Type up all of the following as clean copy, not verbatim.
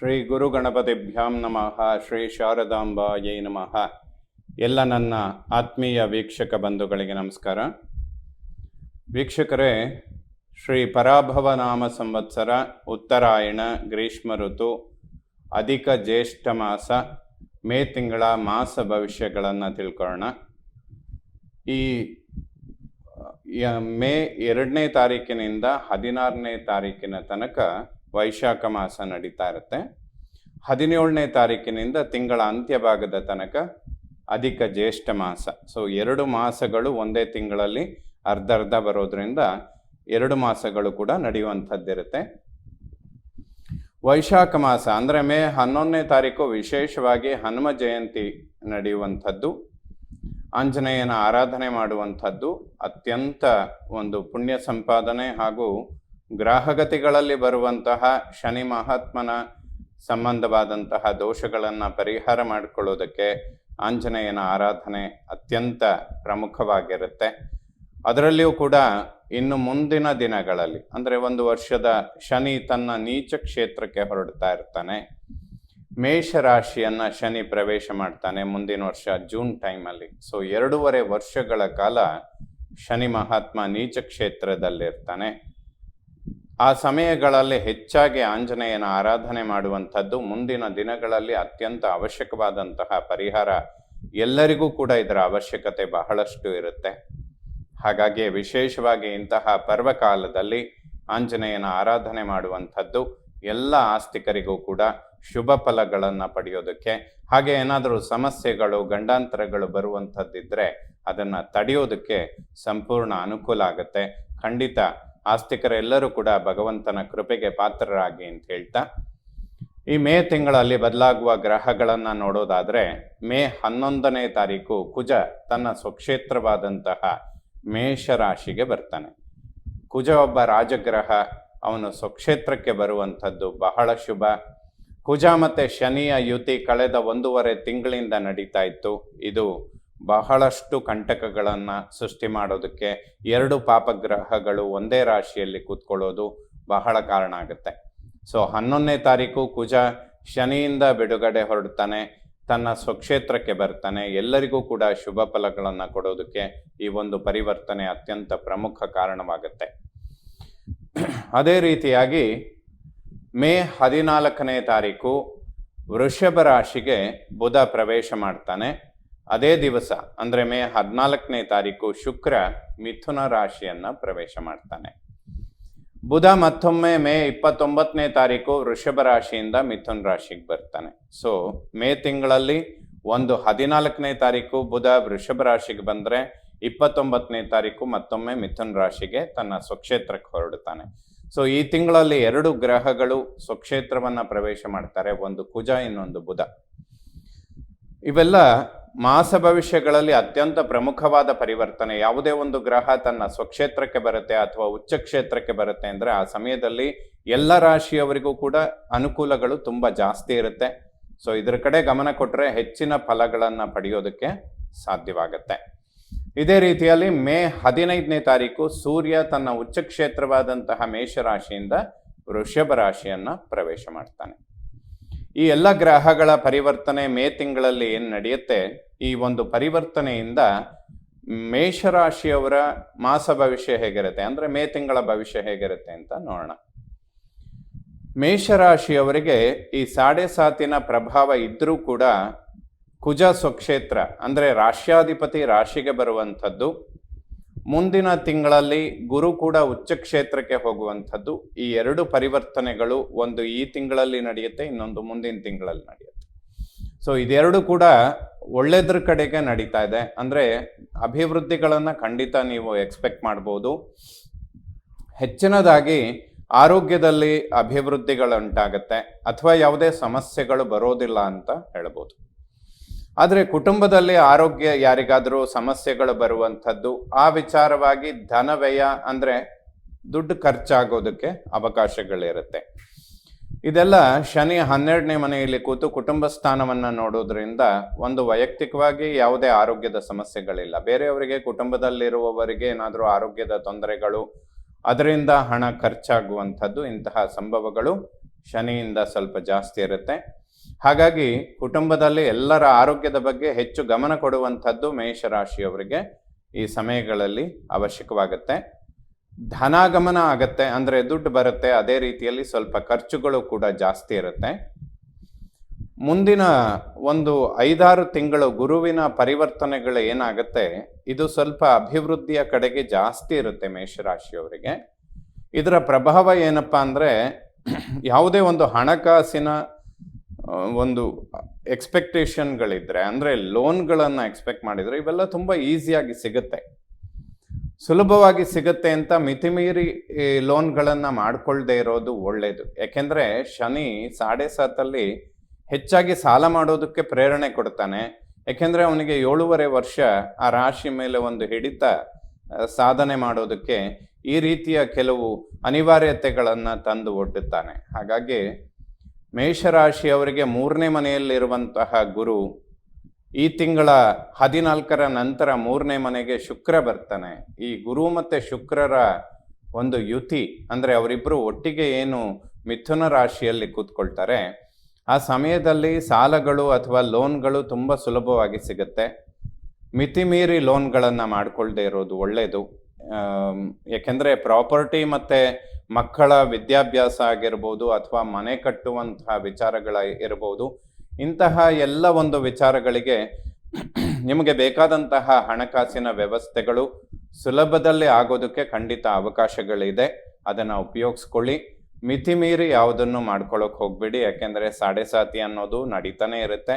ಶ್ರೀ ಗುರು ಗಣಪತಿಭ್ಯಾಂ ನಮಃ. ಶ್ರೀ ಶಾರದಾಂಬಾಯೈ ನಮಃ. ಎಲ್ಲ ನನ್ನ ಆತ್ಮೀಯ ವೀಕ್ಷಕ ಬಂಧುಗಳಿಗೆ ನಮಸ್ಕಾರ. ವೀಕ್ಷಕರೇ, ಶ್ರೀ ಪರಾಭವ ನಾಮ ಸಂವತ್ಸರ, ಉತ್ತರಾಯಣ, ಗ್ರೀಷ್ಮ ಋತು, ಅಧಿಕ ಜ್ಯೇಷ್ಠ ಮಾಸ, ಮೇ ತಿಂಗಳ ಮಾಸ ಭವಿಷ್ಯಗಳನ್ನು ತಿಳ್ಕೊಳ್ಳೋಣ. ಈ ಮೇ 2ನೇ ತಾರೀಕಿನಿಂದ 16ನೇ ತಾರೀಕಿನ ತನಕ ವೈಶಾಖ ಮಾಸ ನಡೀತಾ ಇರುತ್ತೆ. 17ನೇ ತಾರೀಕಿನಿಂದ ತಿಂಗಳ ಅಂತ್ಯಭಾಗದ ತನಕ ಅಧಿಕ ಜ್ಯೇಷ್ಠ ಮಾಸ. ಸೊ 2 ಮಾಸಗಳು ಒಂದೇ ತಿಂಗಳಲ್ಲಿ ಅರ್ಧ ಬರೋದ್ರಿಂದ 2 ಮಾಸಗಳು ಕೂಡ ನಡೆಯುವಂಥದ್ದಿರುತ್ತೆ. ವೈಶಾಖ ಮಾಸ ಅಂದರೆ ಮೇ 11ನೇ ತಾರೀಕು ವಿಶೇಷವಾಗಿ ಹನುಮ ಜಯಂತಿ ನಡೆಯುವಂಥದ್ದು, ಆಂಜನೇಯನ ಆರಾಧನೆ ಮಾಡುವಂಥದ್ದು, ಅತ್ಯಂತ ಒಂದು ಪುಣ್ಯ ಸಂಪಾದನೆ ಹಾಗೂ ಗ್ರಹಗತಿಗಳಲ್ಲಿ ಬರುವಂತಹ ಶನಿ ಮಹಾತ್ಮನ ಸಂಬಂಧವಾದಂತಹ ದೋಷಗಳನ್ನು ಪರಿಹಾರ ಮಾಡಿಕೊಳ್ಳೋದಕ್ಕೆ ಆಂಜನೇಯನ ಆರಾಧನೆ ಅತ್ಯಂತ ಪ್ರಮುಖವಾಗಿರುತ್ತೆ. ಅದರಲ್ಲಿಯೂ ಕೂಡ ಇನ್ನು ಮುಂದಿನ ದಿನಗಳಲ್ಲಿ ಅಂದರೆ 1 ವರ್ಷದ ಶನಿ ತನ್ನ ನೀಚ ಕ್ಷೇತ್ರಕ್ಕೆ ಹೊರಡ್ತಾ ಇರ್ತಾನೆ. ಮೇಷರಾಶಿಯನ್ನು ಶನಿ ಪ್ರವೇಶ ಮಾಡ್ತಾನೆ ಮುಂದಿನ ವರ್ಷ ಜೂನ್ ಟೈಮಲ್ಲಿ. ಸೊ 2.5 ವರ್ಷಗಳ ಕಾಲ ಶನಿ ಮಹಾತ್ಮ ನೀಚ ಕ್ಷೇತ್ರದಲ್ಲಿರ್ತಾನೆ. ಆ ಸಮಯಗಳಲ್ಲಿ ಹೆಚ್ಚಾಗಿ ಆಂಜನೇಯನ ಆರಾಧನೆ ಮಾಡುವಂಥದ್ದು ಮುಂದಿನ ದಿನಗಳಲ್ಲಿ ಅತ್ಯಂತ ಅವಶ್ಯಕವಾದಂತಹ ಪರಿಹಾರ. ಎಲ್ಲರಿಗೂ ಕೂಡ ಇದರ ಅವಶ್ಯಕತೆ ಬಹಳಷ್ಟು ಇರುತ್ತೆ. ಹಾಗಾಗಿ ವಿಶೇಷವಾಗಿ ಇಂತಹ ಪರ್ವಕಾಲದಲ್ಲಿ ಆಂಜನೇಯನ ಆರಾಧನೆ ಮಾಡುವಂಥದ್ದು ಎಲ್ಲ ಆಸ್ತಿಕರಿಗೂ ಕೂಡ ಶುಭ ಫಲಗಳನ್ನು ಪಡೆಯೋದಕ್ಕೆ, ಹಾಗೆ ಏನಾದರೂ ಸಮಸ್ಯೆಗಳು ಗಂಡಾಂತರಗಳು ಬರುವಂಥದ್ದಿದ್ರೆ ಅದನ್ನು ತಡೆಯೋದಕ್ಕೆ ಸಂಪೂರ್ಣ ಅನುಕೂಲ ಆಗುತ್ತೆ. ಖಂಡಿತ ಆಸ್ತಿಕರೆಲ್ಲರೂ ಕೂಡ ಭಗವಂತನ ಕೃಪೆಗೆ ಪಾತ್ರರಾಗಿ ಅಂತ ಹೇಳ್ತಾ, ಈ ಮೇ ತಿಂಗಳಲ್ಲಿ ಬದಲಾಗುವ ಗ್ರಹಗಳನ್ನು ನೋಡೋದಾದರೆ ಮೇ 11ನೇ ತಾರೀಕು ಕುಜ ತನ್ನ ಸ್ವಕ್ಷೇತ್ರವಾದಂತಹ ಮೇಷರಾಶಿಗೆ ಬರ್ತಾನೆ. ಕುಜ ಒಬ್ಬ ರಾಜಗ್ರಹ, ಅವನು ಸ್ವಕ್ಷೇತ್ರಕ್ಕೆ ಬರುವಂಥದ್ದು ಬಹಳ ಶುಭ. ಕುಜ ಮತ್ತು ಶನಿಯ ಯುತಿ ಕಳೆದ 1.5 ತಿಂಗಳಿಂದ ನಡೀತಾ ಇತ್ತು. ಇದು ಬಹಳಷ್ಟು ಕಂಟಕಗಳನ್ನು ಸೃಷ್ಟಿ ಮಾಡೋದಕ್ಕೆ 2 ಪಾಪಗ್ರಹಗಳು ಒಂದೇ ರಾಶಿಯಲ್ಲಿ ಕೂತ್ಕೊಳ್ಳೋದು ಬಹಳ ಕಾರಣ ಆಗುತ್ತೆ. ಸೊ 11ನೇ ತಾರೀಕು ಕುಜ ಶನಿಯಿಂದ ಬಿಡುಗಡೆ ಹೊರಡ್ತಾನೆ, ತನ್ನ ಸ್ವಕ್ಷೇತ್ರಕ್ಕೆ ಬರ್ತಾನೆ. ಎಲ್ಲರಿಗೂ ಕೂಡ ಶುಭ ಫಲಗಳನ್ನು ಕೊಡೋದಕ್ಕೆ ಈ ಒಂದು ಪರಿವರ್ತನೆ ಅತ್ಯಂತ ಪ್ರಮುಖ ಕಾರಣವಾಗುತ್ತೆ. ಅದೇ ರೀತಿಯಾಗಿ ಮೇ 14ನೇ ತಾರೀಕು ವೃಷಭ ರಾಶಿಗೆ ಬುಧ ಪ್ರವೇಶ ಮಾಡ್ತಾನೆ. ಅದೇ ದಿವಸ ಅಂದರೆ ಮೇ 14ನೇ ತಾರೀಕು ಶುಕ್ರ ಮಿಥುನ ರಾಶಿಯನ್ನು ಪ್ರವೇಶ ಮಾಡ್ತಾನೆ. ಬುಧ ಮತ್ತೊಮ್ಮೆ ಮೇ 29ನೇ ತಾರೀಕು ವೃಷಭ ರಾಶಿಯಿಂದ ಮಿಥುನ ರಾಶಿಗೆ ಬರ್ತಾನೆ. ಸೊ ಮೇ ತಿಂಗಳಲ್ಲಿ 14ನೇ ತಾರೀಕು ಬುಧ ವೃಷಭ ರಾಶಿಗೆ ಬಂದರೆ 29ನೇ ತಾರೀಕು ಮತ್ತೊಮ್ಮೆ ಮಿಥುನ ರಾಶಿಗೆ ತನ್ನ ಸ್ವಕ್ಷೇತ್ರಕ್ಕೆ ಹೊರಡ್ತಾನೆ. ಸೊ ಈ ತಿಂಗಳಲ್ಲಿ 2 ಗ್ರಹಗಳು ಸ್ವಕ್ಷೇತ್ರವನ್ನು ಪ್ರವೇಶ ಮಾಡ್ತಾರೆ, ಒಂದು ಕುಜ ಇನ್ನೊಂದು ಬುಧ. ಇವೆಲ್ಲ ಮಾಸ ಭವಿಷ್ಯಗಳಲ್ಲಿ ಅತ್ಯಂತ ಪ್ರಮುಖವಾದ ಪರಿವರ್ತನೆ. ಯಾವುದೇ ಒಂದು ಗ್ರಹ ತನ್ನ ಸ್ವಕ್ಷೇತ್ರಕ್ಕೆ ಬರುತ್ತೆ ಅಥವಾ ಉಚ್ಚ ಕ್ಷೇತ್ರಕ್ಕೆ ಬರುತ್ತೆ ಅಂದರೆ ಆ ಸಮಯದಲ್ಲಿ ಎಲ್ಲ ರಾಶಿಯವರಿಗೂ ಕೂಡ ಅನುಕೂಲಗಳು ತುಂಬ ಜಾಸ್ತಿ ಇರುತ್ತೆ. ಸೊ ಇದರ ಕಡೆ ಗಮನ ಕೊಟ್ಟರೆ ಹೆಚ್ಚಿನ ಫಲಗಳನ್ನು ಪಡೆಯೋದಕ್ಕೆ ಸಾಧ್ಯವಾಗುತ್ತೆ. ಇದೇ ರೀತಿಯಲ್ಲಿ ಮೇ 15ನೇ ತಾರೀಕು ಸೂರ್ಯ ತನ್ನ ಉಚ್ಚ ಕ್ಷೇತ್ರವಾದಂತಹ ಮೇಷರಾಶಿಯಿಂದ ವೃಷಭ ರಾಶಿಯನ್ನು ಪ್ರವೇಶ ಮಾಡ್ತಾನೆ. ಈ ಎಲ್ಲ ಗ್ರಹಗಳ ಪರಿವರ್ತನೆ ಮೇ ತಿಂಗಳಲ್ಲಿ ಏನು ನಡೆಯುತ್ತೆ, ಈ ಒಂದು ಪರಿವರ್ತನೆಯಿಂದ ಮೇಷರಾಶಿಯವರ ಮಾಸ ಭವಿಷ್ಯ ಹೇಗಿರುತ್ತೆ ಅಂದರೆ ಮೇ ತಿಂಗಳ ಭವಿಷ್ಯ ಹೇಗಿರುತ್ತೆ ಅಂತ ನೋಡೋಣ. ಮೇಷರಾಶಿಯವರಿಗೆ ಈ 7.5 ಪ್ರಭಾವ ಇದ್ದರೂ ಕೂಡ ಕುಜ ಸ್ವಕ್ಷೇತ್ರ ಅಂದರೆ ರಾಶ್ಯಾಧಿಪತಿ ರಾಶಿಗೆ ಬರುವಂಥದ್ದು, ಮುಂದಿನ ತಿಂಗಳಲ್ಲಿ ಗುರು ಕೂಡ ಉಚ್ಚ ಕ್ಷೇತ್ರಕ್ಕೆ ಹೋಗುವಂಥದ್ದು. ಈ 2 ಪರಿವರ್ತನೆಗಳು, ಒಂದು ಈ ತಿಂಗಳಲ್ಲಿ ನಡೆಯುತ್ತೆ, ಇನ್ನೊಂದು ಮುಂದಿನ ತಿಂಗಳಲ್ಲಿ ನಡೆಯುತ್ತೆ. ಸೊ ಇದೆರಡು ಕೂಡ ಒಳ್ಳೆಯದ್ರ ಕಡೆಗೆ ನಡೀತಾ ಇದೆ. ಅಂದರೆ ಅಭಿವೃದ್ಧಿಗಳನ್ನು ಖಂಡಿತ ನೀವು ಎಕ್ಸ್ಪೆಕ್ಟ್ ಮಾಡ್ಬೋದು. ಹೆಚ್ಚಿನದಾಗಿ ಆರೋಗ್ಯದಲ್ಲಿ ಅಭಿವೃದ್ಧಿಗಳುಂಟಾಗತ್ತೆ ಅಥವಾ ಯಾವುದೇ ಸಮಸ್ಯೆಗಳು ಬರೋದಿಲ್ಲ ಅಂತ ಹೇಳ್ಬೋದು. ಆದರೆ ಕುಟುಂಬದಲ್ಲಿ ಆರೋಗ್ಯ ಯಾರಿಗಾದರೂ ಸಮಸ್ಯೆಗಳು ಬರುವಂಥದ್ದು, ಆ ವಿಚಾರವಾಗಿ ಧನ ವ್ಯಯ ಅಂದರೆ ದುಡ್ಡು ಖರ್ಚಾಗೋದಕ್ಕೆ ಅವಕಾಶಗಳಿರುತ್ತೆ. ಇದೆಲ್ಲ ಶನಿ 12ನೇ ಮನೆಯಲ್ಲಿ ಕೂತು ಕುಟುಂಬ ಸ್ಥಾನವನ್ನು ನೋಡೋದ್ರಿಂದ ಒಂದು ವೈಯಕ್ತಿಕವಾಗಿ ಯಾವುದೇ ಆರೋಗ್ಯದ ಸಮಸ್ಯೆಗಳಿಲ್ಲ. ಬೇರೆಯವರಿಗೆ, ಕುಟುಂಬದಲ್ಲಿರುವವರಿಗೆ ಏನಾದರೂ ಆರೋಗ್ಯದ ತೊಂದರೆಗಳು, ಅದರಿಂದ ಹಣ ಖರ್ಚಾಗುವಂಥದ್ದು, ಇಂತಹ ಸಂಭವಗಳು ಶನಿಯಿಂದ ಸ್ವಲ್ಪ ಜಾಸ್ತಿ ಇರುತ್ತೆ. ಹಾಗಾಗಿ ಕುಟುಂಬದಲ್ಲಿ ಎಲ್ಲರ ಆರೋಗ್ಯದ ಬಗ್ಗೆ ಹೆಚ್ಚು ಗಮನ ಕೊಡುವಂಥದ್ದು ಮೇಷರಾಶಿಯವರಿಗೆ ಈ ಸಮಯಗಳಲ್ಲಿ ಅವಶ್ಯಕವಾಗುತ್ತೆ. ಧನಾಗಮನ ಆಗತ್ತೆ, ಅಂದರೆ ದುಡ್ಡು ಬರುತ್ತೆ. ಅದೇ ರೀತಿಯಲ್ಲಿ ಸ್ವಲ್ಪ ಖರ್ಚುಗಳು ಕೂಡ ಜಾಸ್ತಿ ಇರುತ್ತೆ. ಮುಂದಿನ ಒಂದು 5-6 ತಿಂಗಳು ಗುರುವಿನ ಪರಿವರ್ತನೆಗಳು ಏನಾಗುತ್ತೆ, ಇದು ಸ್ವಲ್ಪ ಅಭಿವೃದ್ಧಿಯ ಕಡೆಗೆ ಜಾಸ್ತಿ ಇರುತ್ತೆ ಮೇಷರಾಶಿಯವರಿಗೆ. ಇದರ ಪ್ರಭಾವ ಏನಪ್ಪ ಅಂದರೆ, ಯಾವುದೇ ಒಂದು ಹಣಕಾಸಿನ ಒಂದು ಎಕ್ಸ್ಪೆಕ್ಟೇಷನ್ಗಳಿದ್ರೆ, ಅಂದರೆ ಲೋನ್ಗಳನ್ನು ಎಕ್ಸ್ಪೆಕ್ಟ್ ಮಾಡಿದರೆ ಇವೆಲ್ಲ ತುಂಬ ಈಸಿಯಾಗಿ ಸಿಗುತ್ತೆ, ಸುಲಭವಾಗಿ ಸಿಗುತ್ತೆ ಅಂತ ಮಿತಿಮೀರಿ ಲೋನ್ಗಳನ್ನು ಮಾಡಿಕೊಳ್ಳದೆ ಇರೋದು ಒಳ್ಳೆಯದು. ಯಾಕೆಂದರೆ ಶನಿ 7.7 ಹೆಚ್ಚಾಗಿ ಸಾಲ ಮಾಡೋದಕ್ಕೆ ಪ್ರೇರಣೆ ಕೊಡ್ತಾನೆ. ಯಾಕೆಂದರೆ ಅವನಿಗೆ 7.5 ವರ್ಷ ಆ ರಾಶಿ ಮೇಲೆ ಒಂದು ಹಿಡಿತ ಸಾಧನೆ ಮಾಡೋದಕ್ಕೆ ಈ ರೀತಿಯ ಕೆಲವು ಅನಿವಾರ್ಯತೆಗಳನ್ನು ತಂದು ಒಡ್ಡುತ್ತಾನೆ. ಹಾಗಾಗಿ ಮೇಷರಾಶಿಯವರಿಗೆ 3ನೇ ಮನೆಯಲ್ಲಿರುವಂತಹ ಗುರು ಈ ತಿಂಗಳ 14ರ ನಂತರ 3ನೇ ಮನೆಗೆ ಶುಕ್ರ ಬರ್ತಾನೆ. ಈ ಗುರು ಮತ್ತು ಶುಕ್ರರ ಒಂದು ಯುತಿ, ಅಂದರೆ ಅವರಿಬ್ಬರು ಒಟ್ಟಿಗೆ ಏನು ಮಿಥುನ ರಾಶಿಯಲ್ಲಿ ಕೂತ್ಕೊಳ್ತಾರೆ, ಆ ಸಮಯದಲ್ಲಿ ಸಾಲಗಳು ಅಥವಾ ಲೋನ್ಗಳು ತುಂಬ ಸುಲಭವಾಗಿ ಸಿಗುತ್ತೆ. ಮಿತಿಮೀರಿ ಲೋನ್ಗಳನ್ನು ಮಾಡಿಕೊಳ್ಳದೆ ಇರೋದು ಒಳ್ಳೆಯದು. ಯಾಕೆಂದರೆ ಪ್ರಾಪರ್ಟಿ ಮತ್ತು ಮಕ್ಕಳ ವಿದ್ಯಾಭ್ಯಾಸ ಆಗಿರ್ಬೋದು ಅಥವಾ ಮನೆ ಕಟ್ಟುವಂತಹ ವಿಚಾರಗಳ ಇರ್ಬೋದು, ಇಂತಹ ಎಲ್ಲ ಒಂದು ವಿಚಾರಗಳಿಗೆ ನಿಮಗೆ ಬೇಕಾದಂತಹ ಹಣಕಾಸಿನ ವ್ಯವಸ್ಥೆಗಳು ಸುಲಭದಲ್ಲಿ ಆಗೋದಕ್ಕೆ ಖಂಡಿತ ಅವಕಾಶಗಳಿದೆ. ಅದನ್ನು ಉಪಯೋಗಿಸ್ಕೊಳ್ಳಿ. ಮಿತಿ ಮೀರಿ ಯಾವುದನ್ನು ಮಾಡ್ಕೊಳ್ಳೋಕೆ ಹೋಗಬೇಡಿ. ಯಾಕೆಂದರೆ 7.7 ಅನ್ನೋದು ನಡೀತಾನೆ ಇರುತ್ತೆ.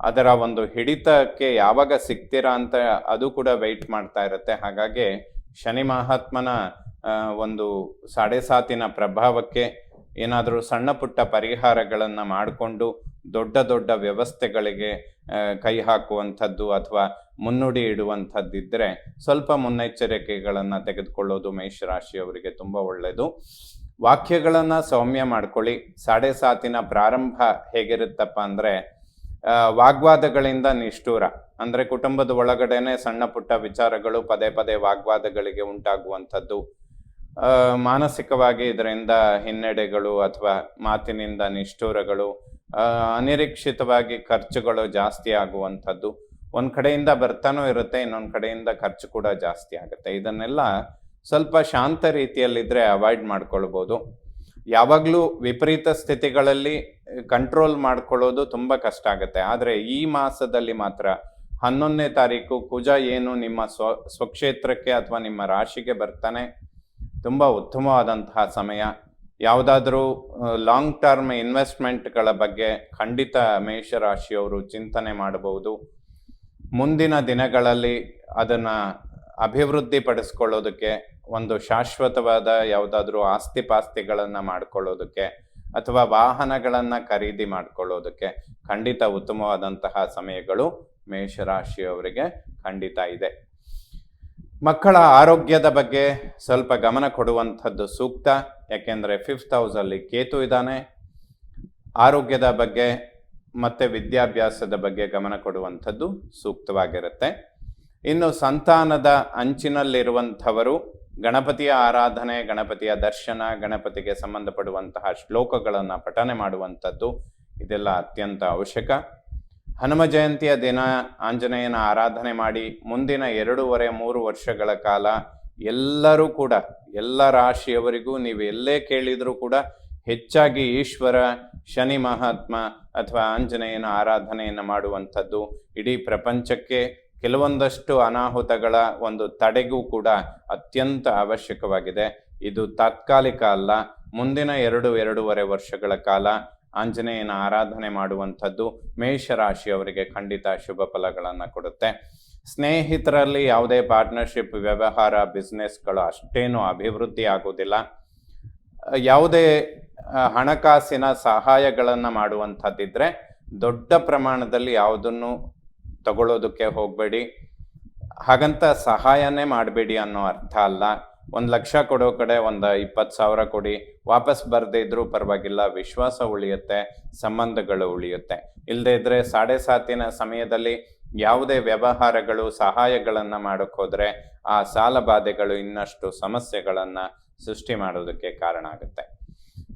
ಅದರ ಒಂದು ಹಿಡಿತಕ್ಕೆ ಯಾವಾಗ ಸಿಗ್ತೀರಾ ಅಂತ ಅದು ಕೂಡ ವೆಯ್ಟ್ ಮಾಡ್ತಾ ಇರುತ್ತೆ. ಹಾಗಾಗಿ ಶನಿ ಮಹಾತ್ಮನ ಒಂದು 7.7 ಪ್ರಭಾವಕ್ಕೆ ಏನಾದರೂ ಸಣ್ಣ ಪುಟ್ಟ ಪರಿಹಾರಗಳನ್ನು ಮಾಡಿಕೊಂಡು ದೊಡ್ಡ ದೊಡ್ಡ ವ್ಯವಸ್ಥೆಗಳಿಗೆ ಕೈ ಹಾಕುವಂಥದ್ದು ಅಥವಾ ಮುನ್ನುಡಿ ಇಡುವಂಥದ್ದಿದ್ದರೆ ಸ್ವಲ್ಪ ಮುನ್ನೆಚ್ಚರಿಕೆಗಳನ್ನು ತೆಗೆದುಕೊಳ್ಳೋದು ಮೇಷರಾಶಿಯವರಿಗೆ ತುಂಬ ಒಳ್ಳೆಯದು. ವಾಕ್ಯಗಳನ್ನು ಸೌಮ್ಯ ಮಾಡ್ಕೊಳ್ಳಿ. 7.7 ಪ್ರಾರಂಭ ಹೇಗಿರುತ್ತಪ್ಪ ಅಂದರೆ, ವಾಗ್ವಾದಗಳಿಂದ ನಿಷ್ಠೂರ, ಅಂದರೆ ಕುಟುಂಬದ ಒಳಗಡೆನೆ ಸಣ್ಣ ಪುಟ್ಟ ವಿಚಾರಗಳು ಪದೇ ಪದೇ ವಾಗ್ವಾದಗಳಿಗೆ ಉಂಟಾಗುವಂಥದ್ದು, ಮಾನಸಿಕವಾಗಿ ಇದರಿಂದ ಹಿನ್ನಡೆಗಳು ಅಥವಾ ಮಾತಿನಿಂದ ನಿಷ್ಠೂರಗಳು, ಅನಿರೀಕ್ಷಿತವಾಗಿ ಖರ್ಚುಗಳು ಜಾಸ್ತಿ ಆಗುವಂಥದ್ದು, ಒಂದು ಕಡೆಯಿಂದ ಬರ್ತಾನೂ ಇರುತ್ತೆ, ಇನ್ನೊಂದು ಕಡೆಯಿಂದ ಖರ್ಚು ಕೂಡ ಜಾಸ್ತಿ ಆಗುತ್ತೆ. ಇದನ್ನೆಲ್ಲ ಸ್ವಲ್ಪ ಶಾಂತ ರೀತಿಯಲ್ಲಿದ್ದರೆ ಅವಾಯ್ಡ್ ಮಾಡ್ಕೊಳ್ಬೋದು. ಯಾವಾಗಲೂ ವಿಪರೀತ ಸ್ಥಿತಿಗಳಲ್ಲಿ ಕಂಟ್ರೋಲ್ ಮಾಡ್ಕೊಳ್ಳೋದು ತುಂಬ ಕಷ್ಟ ಆಗುತ್ತೆ. ಆದರೆ ಈ ಮಾಸದಲ್ಲಿ ಮಾತ್ರ 11ನೇ ತಾರೀಕು ಕುಜ ಏನು ನಿಮ್ಮ ಸ್ವಕ್ಷೇತ್ರಕ್ಕೆ ಅಥವಾ ನಿಮ್ಮ ರಾಶಿಗೆ ಬರ್ತಾನೆ. ತುಂಬ ಉತ್ತಮವಾದಂತಹ ಸಮಯ. ಯಾವುದಾದ್ರೂ ಲಾಂಗ್ ಟರ್ಮ್ ಇನ್ವೆಸ್ಟ್ಮೆಂಟ್ಗಳ ಬಗ್ಗೆ ಖಂಡಿತ ಮೇಷರಾಶಿಯವರು ಚಿಂತನೆ ಮಾಡಬಹುದು. ಮುಂದಿನ ದಿನಗಳಲ್ಲಿ ಅದನ್ನು ಅಭಿವೃದ್ಧಿ ಪಡಿಸ್ಕೊಳ್ಳೋದಕ್ಕೆ, ಒಂದು ಶಾಶ್ವತವಾದ ಯಾವುದಾದ್ರೂ ಆಸ್ತಿ ಪಾಸ್ತಿಗಳನ್ನು ಮಾಡಿಕೊಳ್ಳೋದಕ್ಕೆ ಅಥವಾ ವಾಹನಗಳನ್ನು ಖರೀದಿ ಮಾಡಿಕೊಳ್ಳೋದಕ್ಕೆ ಖಂಡಿತ ಉತ್ತಮವಾದಂತಹ ಸಮಯಗಳು ಮೇಷರಾಶಿಯವರಿಗೆ ಖಂಡಿತ ಇದೆ. ಮಕ್ಕಳ ಆರೋಗ್ಯದ ಬಗ್ಗೆ ಸ್ವಲ್ಪ ಗಮನ ಕೊಡುವಂಥದ್ದು ಸೂಕ್ತ. ಯಾಕೆಂದರೆ 5th ಹೌಸಲ್ಲಿ ಕೇತು ಇದ್ದಾನೆ. ಆರೋಗ್ಯದ ಬಗ್ಗೆ ಮತ್ತು ವಿದ್ಯಾಭ್ಯಾಸದ ಬಗ್ಗೆ ಗಮನ ಕೊಡುವಂಥದ್ದು ಸೂಕ್ತವಾಗಿರುತ್ತೆ. ಇನ್ನು ಸಂತಾನದ ಅಂಚಿನಲ್ಲಿರುವಂಥವರು ಗಣಪತಿಯ ಆರಾಧನೆ, ಗಣಪತಿಯ ದರ್ಶನ, ಗಣಪತಿಗೆ ಸಂಬಂಧಪಡುವಂತಹ ಶ್ಲೋಕಗಳನ್ನು ಪಠನೆ ಮಾಡುವಂಥದ್ದು ಇದೆಲ್ಲ ಅತ್ಯಂತ ಅವಶ್ಯಕ. ಹನುಮ ಜಯಂತಿಯ ದಿನ ಆಂಜನೇಯನ ಆರಾಧನೆ ಮಾಡಿ ಮುಂದಿನ 2.5-3 ವರ್ಷಗಳ ಕಾಲ ಎಲ್ಲರೂ ಕೂಡ, ಎಲ್ಲ ರಾಶಿಯವರಿಗೂ ನೀವು ಎಲ್ಲೇ ಕೇಳಿದರೂ ಕೂಡ ಹೆಚ್ಚಾಗಿ ಈಶ್ವರ, ಶನಿ ಮಹಾತ್ಮ ಅಥವಾ ಆಂಜನೇಯನ ಆರಾಧನೆಯನ್ನು ಮಾಡುವಂಥದ್ದು ಇಡೀ ಪ್ರಪಂಚಕ್ಕೆ ಕೆಲವೊಂದಷ್ಟು ಅನಾಹುತಗಳ ಒಂದು ತಡೆಗೂ ಕೂಡ ಅತ್ಯಂತ ಅವಶ್ಯಕವಾಗಿದೆ. ಇದು ತಾತ್ಕಾಲಿಕ ಅಲ್ಲ. ಮುಂದಿನ 2-2.5 ವರ್ಷಗಳ ಕಾಲ ಆಂಜನೇಯನ ಆರಾಧನೆ ಮಾಡುವಂಥದ್ದು ಮೇಷರಾಶಿಯವರಿಗೆ ಖಂಡಿತ ಶುಭ ಫಲಗಳನ್ನು ಕೊಡುತ್ತೆ. ಸ್ನೇಹಿತರಲ್ಲಿ ಯಾವುದೇ ಪಾರ್ಟ್ನರ್ಶಿಪ್, ವ್ಯವಹಾರ, ಬಿಸ್ನೆಸ್ಗಳು ಅಷ್ಟೇನು ಅಭಿವೃದ್ಧಿ ಆಗೋದಿಲ್ಲ. ಯಾವುದೇ ಹಣಕಾಸಿನ ಸಹಾಯಗಳನ್ನು ಮಾಡುವಂಥದ್ದಿದ್ರೆ ದೊಡ್ಡ ಪ್ರಮಾಣದಲ್ಲಿ ಯಾವುದನ್ನು ತಗೊಳ್ಳೋದಕ್ಕೆ ಹೋಗಬೇಡಿ. ಹಾಗಂತ ಸಹಾಯನೇ ಮಾಡಬೇಡಿ ಅನ್ನೋ ಅರ್ಥ ಅಲ್ಲ. 1 ಲಕ್ಷ ಕೊಡೋ ಕಡೆ ಒಂದು 20,000 ಕೊಡಿ, ವಾಪಸ್ ಬರದೇ ಇದ್ರೂ ಪರವಾಗಿಲ್ಲ. ವಿಶ್ವಾಸ ಉಳಿಯುತ್ತೆ, ಸಂಬಂಧಗಳು ಉಳಿಯುತ್ತೆ. ಇಲ್ಲದೇ ಇದ್ದರೆ 7.7 ಸಮಯದಲ್ಲಿ ಯಾವುದೇ ವ್ಯವಹಾರಗಳು, ಸಹಾಯಗಳನ್ನು ಮಾಡೋಕ್ಕೆ ಹೋದರೆ ಆ ಸಾಲ ಬಾಧೆಗಳು ಇನ್ನಷ್ಟು ಸಮಸ್ಯೆಗಳನ್ನು ಸೃಷ್ಟಿ ಮಾಡೋದಕ್ಕೆ ಕಾರಣ ಆಗುತ್ತೆ.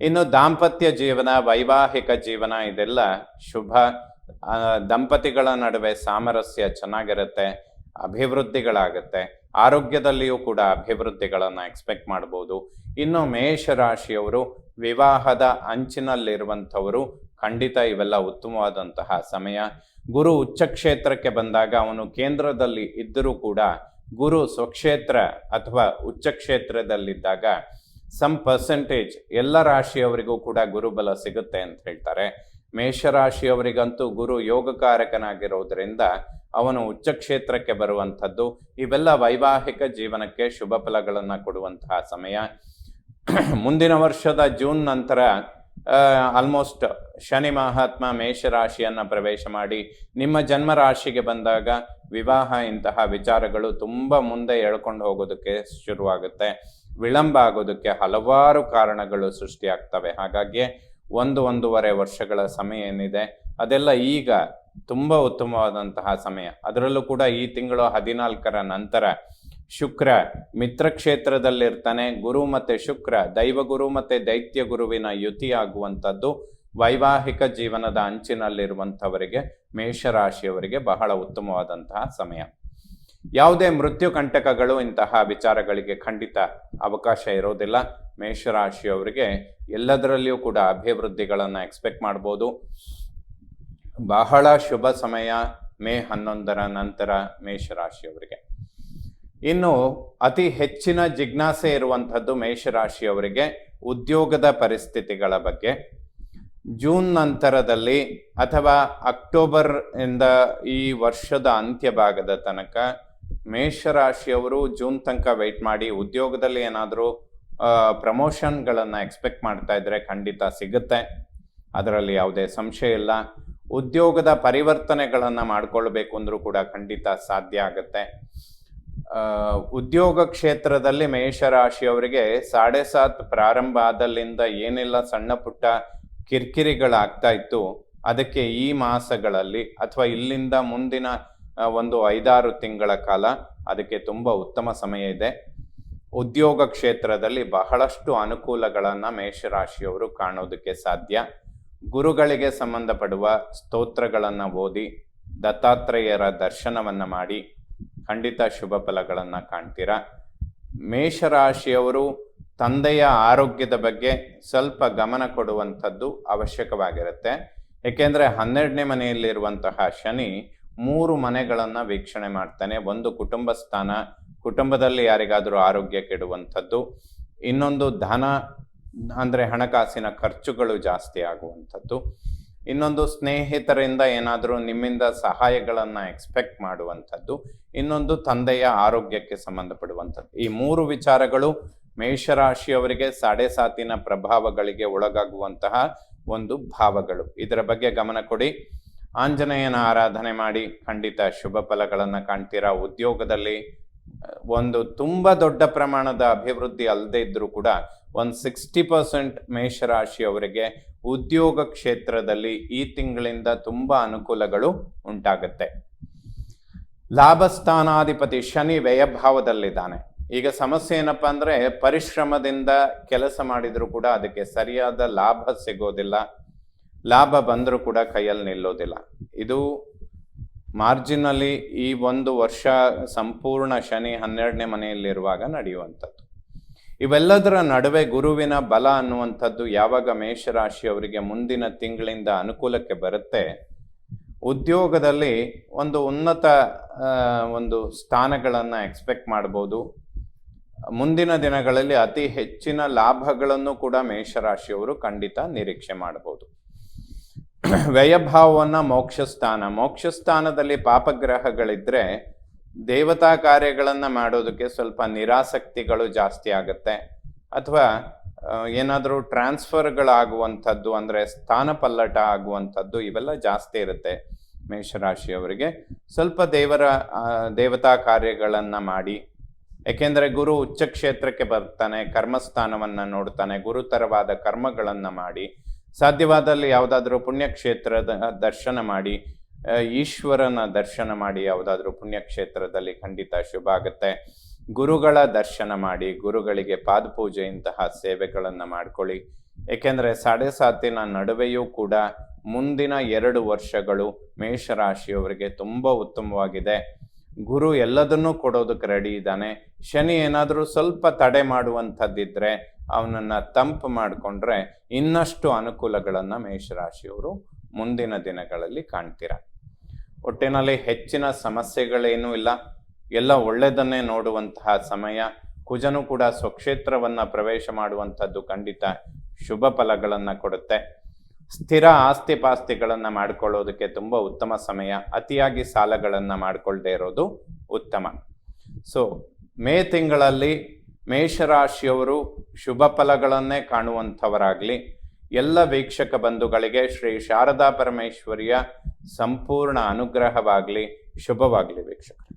ಇನ್ನು ದಾಂಪತ್ಯ ಜೀವನ, ವೈವಾಹಿಕ ಜೀವನ ಇದೆಲ್ಲ ಶುಭ. ದಂಪತಿಗಳ ನಡುವೆ ಸಾಮರಸ್ಯ ಚೆನ್ನಾಗಿರುತ್ತೆ, ಅಭಿವೃದ್ಧಿಗಳಾಗುತ್ತೆ. ಆರೋಗ್ಯದಲ್ಲಿಯೂ ಕೂಡ ಅಭಿವೃದ್ಧಿಗಳನ್ನು ಎಕ್ಸ್ಪೆಕ್ಟ್ ಮಾಡ್ಬೋದು. ಇನ್ನು ಮೇಷರಾಶಿಯವರು ವಿವಾಹದ ಅಂಚಿನಲ್ಲಿರುವಂಥವರು ಖಂಡಿತ ಇವೆಲ್ಲ ಉತ್ತಮವಾದಂತಹ ಸಮಯ. ಗುರು ಉಚ್ಚ ಕ್ಷೇತ್ರಕ್ಕೆ ಬಂದಾಗ ಅವನು ಕೇಂದ್ರದಲ್ಲಿ ಇದ್ದರೂ ಕೂಡ ಗುರು ಸ್ವಕ್ಷೇತ್ರ ಅಥವಾ ಉಚ್ಚ ಕ್ಷೇತ್ರದಲ್ಲಿದ್ದಾಗ ಸಮ್ ಪರ್ಸೆಂಟೇಜ್ ಎಲ್ಲ ರಾಶಿಯವರಿಗೂ ಕೂಡ ಗುರುಬಲ ಸಿಗುತ್ತೆ ಅಂತ ಹೇಳ್ತಾರೆ. ಮೇಷರಾಶಿಯವರಿಗಂತೂ ಗುರು ಯೋಗಕಾರಕನಾಗಿರೋದ್ರಿಂದ ಅವನು ಉಚ್ಚ ಕ್ಷೇತ್ರಕ್ಕೆ ಬರುವಂಥದ್ದು. ಇವೆಲ್ಲ ವೈವಾಹಿಕ ಜೀವನಕ್ಕೆ ಶುಭ ಫಲಗಳನ್ನು ಕೊಡುವಂತಹ ಸಮಯ. ಮುಂದಿನ ವರ್ಷದ ಜೂನ್ ನಂತರ ಆಲ್ಮೋಸ್ಟ್ ಶನಿ ಮಹಾತ್ಮ ಮೇಷರಾಶಿಯನ್ನು ಪ್ರವೇಶ ಮಾಡಿ ನಿಮ್ಮ ಜನ್ಮ ರಾಶಿಗೆ ಬಂದಾಗ ವಿವಾಹ ಇಂತಹ ವಿಚಾರಗಳು ತುಂಬ ಮುಂದೆ ಎಳ್ಕೊಂಡು ಹೋಗೋದಕ್ಕೆ ಶುರುವಾಗುತ್ತೆ. ವಿಳಂಬ ಆಗೋದಕ್ಕೆ ಹಲವಾರು ಕಾರಣಗಳು ಸೃಷ್ಟಿಯಾಗ್ತವೆ. ಹಾಗಾಗಿ 1-1.5 ವರ್ಷಗಳ ಸಮಯ ಏನಿದೆ ಅದೆಲ್ಲ ಈಗ ತುಂಬ ಉತ್ತಮವಾದಂತಹ ಸಮಯ. ಅದರಲ್ಲೂ ಕೂಡ ಈ ತಿಂಗಳು 14ರ ನಂತರ ಶುಕ್ರ ಮಿತ್ರ ಕ್ಷೇತ್ರದಲ್ಲಿರ್ತಾನೆ. ಗುರು ಮತ್ತು ಶುಕ್ರ ದೈವಗುರು ಮತ್ತು ದೈತ್ಯ ಗುರುವಿನ ಯುತಿ ಆಗುವಂಥದ್ದು ವೈವಾಹಿಕ ಜೀವನದ ಅಂಚಿನಲ್ಲಿರುವಂಥವರಿಗೆ, ಮೇಷರಾಶಿಯವರಿಗೆ ಬಹಳ ಉತ್ತಮವಾದಂತಹ ಸಮಯ. ಯಾವುದೇ ಮೃತ್ಯು ಕಂಟಕಗಳು ಇಂತಹ ವಿಚಾರಗಳಿಗೆ ಖಂಡಿತ ಅವಕಾಶ ಇರೋದಿಲ್ಲ. ಮೇಷರಾಶಿಯವರಿಗೆ ಎಲ್ಲದರಲ್ಲಿಯೂ ಕೂಡ ಅಭಿವೃದ್ಧಿಗಳನ್ನು ಎಕ್ಸ್ಪೆಕ್ಟ್ ಮಾಡ್ಬೋದು. ಬಹಳ ಶುಭ ಸಮಯ ಮೇ 11ರ ನಂತರ ಮೇಷರಾಶಿಯವರಿಗೆ. ಇನ್ನು ಅತಿ ಹೆಚ್ಚಿನ ಜಿಜ್ಞಾಸೆ ಇರುವಂಥದ್ದು ಮೇಷರಾಶಿಯವರಿಗೆ ಉದ್ಯೋಗದ ಪರಿಸ್ಥಿತಿಗಳ ಬಗ್ಗೆ. ಜೂನ್ ನಂತರದಲ್ಲಿ ಅಥವಾ ಅಕ್ಟೋಬರ್ ಇಂದ ಈ ವರ್ಷದ ಅಂತ್ಯ ಭಾಗದ ತನಕ ಮೇಷರಾಶಿಯವರು ಜೂನ್ ತನಕ ವೆಯ್ಟ್ ಮಾಡಿ ಉದ್ಯೋಗದಲ್ಲಿ ಏನಾದರೂ ಪ್ರಮೋಷನ್ಗಳನ್ನು ಎಕ್ಸ್ಪೆಕ್ಟ್ ಮಾಡ್ತಾ ಇದ್ರೆ ಖಂಡಿತ ಸಿಗುತ್ತೆ, ಅದರಲ್ಲಿ ಯಾವುದೇ ಸಂಶಯ ಇಲ್ಲ. ಉದ್ಯೋಗದ ಪರಿವರ್ತನೆಗಳನ್ನು ಮಾಡಿಕೊಳ್ಬೇಕು ಅಂದರೂ ಕೂಡ ಖಂಡಿತ ಸಾಧ್ಯ ಆಗುತ್ತೆ. ಉದ್ಯೋಗ ಕ್ಷೇತ್ರದಲ್ಲಿ ಮೇಷರಾಶಿಯವರಿಗೆ 7.5 ಪ್ರಾರಂಭ ಆದಲ್ಲಿಂದ ಏನೆಲ್ಲ ಸಣ್ಣ ಪುಟ್ಟ ಕಿರಿಕಿರಿಗಳಾಗ್ತಾ ಇತ್ತು ಅದಕ್ಕೆ ಈ ಮಾಸಗಳಲ್ಲಿ ಅಥವಾ ಇಲ್ಲಿಂದ ಮುಂದಿನ ಒಂದು 5-6 ತಿಂಗಳ ಕಾಲ ಅದಕ್ಕೆ ತುಂಬ ಉತ್ತಮ ಸಮಯ ಇದೆ. ಉದ್ಯೋಗ ಕ್ಷೇತ್ರದಲ್ಲಿ ಬಹಳಷ್ಟು ಅನುಕೂಲಗಳನ್ನು ಮೇಷರಾಶಿಯವರು ಕಾಣೋದಕ್ಕೆ ಸಾಧ್ಯ. ಗುರುಗಳಿಗೆ ಸಂಬಂಧಪಡುವ ಸ್ತೋತ್ರಗಳನ್ನು ಓದಿ ದತ್ತಾತ್ರೇಯರ ದರ್ಶನವನ್ನು ಮಾಡಿ ಖಂಡಿತ ಶುಭ ಫಲಗಳನ್ನು ಕಾಣ್ತೀರಾ. ಮೇಷರಾಶಿಯವರು ತಂದೆಯ ಆರೋಗ್ಯದ ಬಗ್ಗೆ ಸ್ವಲ್ಪ ಗಮನ ಕೊಡುವಂಥದ್ದು ಅವಶ್ಯಕವಾಗಿರುತ್ತೆ. ಏಕೆಂದರೆ 12ನೇ ಮನೆಯಲ್ಲಿರುವಂತಹ ಶನಿ 3 ಮನೆಗಳನ್ನು ವೀಕ್ಷಣೆ ಮಾಡ್ತಾನೆ. ಒಂದು ಕುಟುಂಬ ಸ್ಥಾನ, ಕುಟುಂಬದಲ್ಲಿ ಯಾರಿಗಾದರೂ ಆರೋಗ್ಯ ಕೆಡುವಂಥದ್ದು. ಇನ್ನೊಂದು ಧನ ಅಂದರೆ ಹಣಕಾಸಿನ ಖರ್ಚುಗಳು ಜಾಸ್ತಿ ಆಗುವಂಥದ್ದು. ಇನ್ನೊಂದು ಸ್ನೇಹಿತರಿಂದ ಏನಾದರೂ ನಿಮ್ಮಿಂದ ಸಹಾಯಗಳನ್ನು ಎಕ್ಸ್ಪೆಕ್ಟ್ ಮಾಡುವಂಥದ್ದು. ಇನ್ನೊಂದು ತಂದೆಯ ಆರೋಗ್ಯಕ್ಕೆ ಸಂಬಂಧಪಡುವಂಥದ್ದು. ಈ 3 ವಿಚಾರಗಳು ಮೇಷರಾಶಿಯವರಿಗೆ 7.5 ಪ್ರಭಾವಗಳಿಗೆ ಒಳಗಾಗುವಂತಹ ಒಂದು ಭಾವಗಳು. ಇದರ ಬಗ್ಗೆ ಗಮನ ಕೊಡಿ. ಆಂಜನೇಯನ ಆರಾಧನೆ ಮಾಡಿ ಖಂಡಿತ ಶುಭ ಫಲಗಳನ್ನು ಕಾಣ್ತೀರಾ. ಉದ್ಯೋಗದಲ್ಲಿ ಒಂದು ತುಂಬ ದೊಡ್ಡ ಪ್ರಮಾಣದ ಅಭಿವೃದ್ಧಿ ಅಲ್ಲದೆ ಇದ್ರೂ ಕೂಡ ಒಂದು 60% ಮೇಷರಾಶಿಯವರಿಗೆ ಉದ್ಯೋಗ ಕ್ಷೇತ್ರದಲ್ಲಿ ಈ ತಿಂಗಳಿಂದ ತುಂಬ ಅನುಕೂಲಗಳು ಉಂಟಾಗುತ್ತೆ. ಲಾಭಸ್ಥಾನಾಧಿಪತಿ ಶನಿ ವ್ಯಯಭಾವದಲ್ಲಿದ್ದಾನೆ. ಈಗ ಸಮಸ್ಯೆ ಏನಪ್ಪಾ ಅಂದರೆ ಪರಿಶ್ರಮದಿಂದ ಕೆಲಸ ಮಾಡಿದರೂ ಕೂಡ ಅದಕ್ಕೆ ಸರಿಯಾದ ಲಾಭ ಸಿಗೋದಿಲ್ಲ. ಲಾಭ ಬಂದರೂ ಕೂಡ ಕೈಯಲ್ಲಿ ನಿಲ್ಲೋದಿಲ್ಲ. ಇದು ಮಾರ್ಜಿನಲ್ಲಿ ಈ 1 ವರ್ಷ ಸಂಪೂರ್ಣ ಶನಿ 12ನೇ ಮನೆಯಲ್ಲಿರುವಾಗ ನಡೆಯುವಂಥದ್ದು. ಇವೆಲ್ಲದರ ನಡುವೆ ಗುರುವಿನ ಬಲ ಅನ್ನುವಂಥದ್ದು ಯಾವಾಗ ಮೇಷರಾಶಿಯವರಿಗೆ ಮುಂದಿನ ತಿಂಗಳಿಂದ ಅನುಕೂಲಕ್ಕೆ ಬರುತ್ತೆ, ಉದ್ಯೋಗದಲ್ಲಿ ಒಂದು ಉನ್ನತ ಒಂದು ಸ್ಥಾನಗಳನ್ನು ಎಕ್ಸ್ಪೆಕ್ಟ್ ಮಾಡ್ಬೋದು. ಮುಂದಿನ ದಿನಗಳಲ್ಲಿ ಅತಿ ಹೆಚ್ಚಿನ ಲಾಭಗಳನ್ನು ಕೂಡ ಮೇಷರಾಶಿಯವರು ಖಂಡಿತ ನಿರೀಕ್ಷೆ ಮಾಡಬಹುದು. ವ್ಯಯಭಾವವನ್ನು ಮೋಕ್ಷ ಸ್ಥಾನದಲ್ಲಿ ಪಾಪಗ್ರಹಗಳಿದ್ರೆ ದೇವತಾ ಕಾರ್ಯಗಳನ್ನು ಮಾಡೋದಕ್ಕೆ ಸ್ವಲ್ಪ ನಿರಾಸಕ್ತಿಗಳು ಜಾಸ್ತಿ ಆಗುತ್ತೆ. ಅಥವಾ ಏನಾದರೂ ಟ್ರಾನ್ಸ್ಫರ್ಗಳಾಗುವಂಥದ್ದು ಅಂದರೆ ಸ್ಥಾನ ಪಲ್ಲಟ ಆಗುವಂಥದ್ದು ಇವೆಲ್ಲ ಜಾಸ್ತಿ ಇರುತ್ತೆ. ಮೇಷರಾಶಿಯವರಿಗೆ ಸ್ವಲ್ಪ ದೇವತಾ ಕಾರ್ಯಗಳನ್ನು ಮಾಡಿ. ಏಕೆಂದರೆ ಗುರು ಉಚ್ಚ ಕ್ಷೇತ್ರಕ್ಕೆ ಬರ್ತಾನೆ, ಕರ್ಮಸ್ಥಾನವನ್ನು ನೋಡ್ತಾನೆ. ಗುರುತರವಾದ ಕರ್ಮಗಳನ್ನು ಮಾಡಿ, ಸಾಧ್ಯವಾದಲ್ಲಿ ಯಾವುದಾದ್ರೂ ಪುಣ್ಯಕ್ಷೇತ್ರದ ದರ್ಶನ ಮಾಡಿ, ಈಶ್ವರನ ದರ್ಶನ ಮಾಡಿ ಯಾವುದಾದ್ರೂ ಪುಣ್ಯಕ್ಷೇತ್ರದಲ್ಲಿ ಖಂಡಿತ ಶುಭ ಆಗುತ್ತೆ. ಗುರುಗಳ ದರ್ಶನ ಮಾಡಿ, ಗುರುಗಳಿಗೆ ಪಾದಪೂಜೆ ಇಂತಹ ಸೇವೆಗಳನ್ನು ಮಾಡ್ಕೊಳ್ಳಿ. ಏಕೆಂದರೆ 7.5 ನಡುವೆಯೂ ಕೂಡ ಮುಂದಿನ 2 ವರ್ಷಗಳು ಮೇಷರಾಶಿಯವರಿಗೆ ತುಂಬ ಉತ್ತಮವಾಗಿದೆ. ಗುರು ಎಲ್ಲದನ್ನೂ ಕೊಡೋದಕ್ಕೆ ರೆಡಿ ಇದ್ದಾನೆ. ಶನಿ ಏನಾದರೂ ಸ್ವಲ್ಪ ತಡೆ ಮಾಡುವಂಥದ್ದಿದ್ರೆ ಅವನನ್ನು ತಂಪು ಮಾಡಿಕೊಂಡ್ರೆ ಇನ್ನಷ್ಟು ಅನುಕೂಲಗಳನ್ನು ಮೇಷರಾಶಿಯವರು ಮುಂದಿನ ದಿನಗಳಲ್ಲಿ ಕಾಣ್ತೀರ. ಒಟ್ಟಿನಲ್ಲಿ ಹೆಚ್ಚಿನ ಸಮಸ್ಯೆಗಳೇನೂ ಇಲ್ಲ, ಎಲ್ಲ ಒಳ್ಳೆಯದನ್ನೇ ನೋಡುವಂತಹ ಸಮಯ. ಕುಜನು ಕೂಡ ಸ್ವಕ್ಷೇತ್ರವನ್ನು ಪ್ರವೇಶ ಮಾಡುವಂಥದ್ದು ಖಂಡಿತ ಶುಭ ಫಲಗಳನ್ನು ಕೊಡುತ್ತೆ. ಸ್ಥಿರ ಆಸ್ತಿ ಪಾಸ್ತಿಗಳನ್ನು ಮಾಡ್ಕೊಳ್ಳೋದಕ್ಕೆ ತುಂಬ ಉತ್ತಮ ಸಮಯ. ಅತಿಯಾಗಿ ಸಾಲಗಳನ್ನು ಮಾಡಿಕೊಳ್ಳದೆ ಇರೋದು ಉತ್ತಮ. ಸೊ ಮೇ ತಿಂಗಳಲ್ಲಿ ಮೇಷರಾಶಿಯವರು ಶುಭ ಫಲಗಳನ್ನೇ ಕಾಣುವಂಥವರಾಗಲಿ. ಎಲ್ಲ ವೀಕ್ಷಕ ಬಂಧುಗಳಿಗೆ ಶ್ರೀ ಶಾರದಾ ಪರಮೇಶ್ವರಿಯ ಸಂಪೂರ್ಣ ಅನುಗ್ರಹವಾಗಲಿ. ಶುಭವಾಗಲಿ ವೀಕ್ಷಕರು.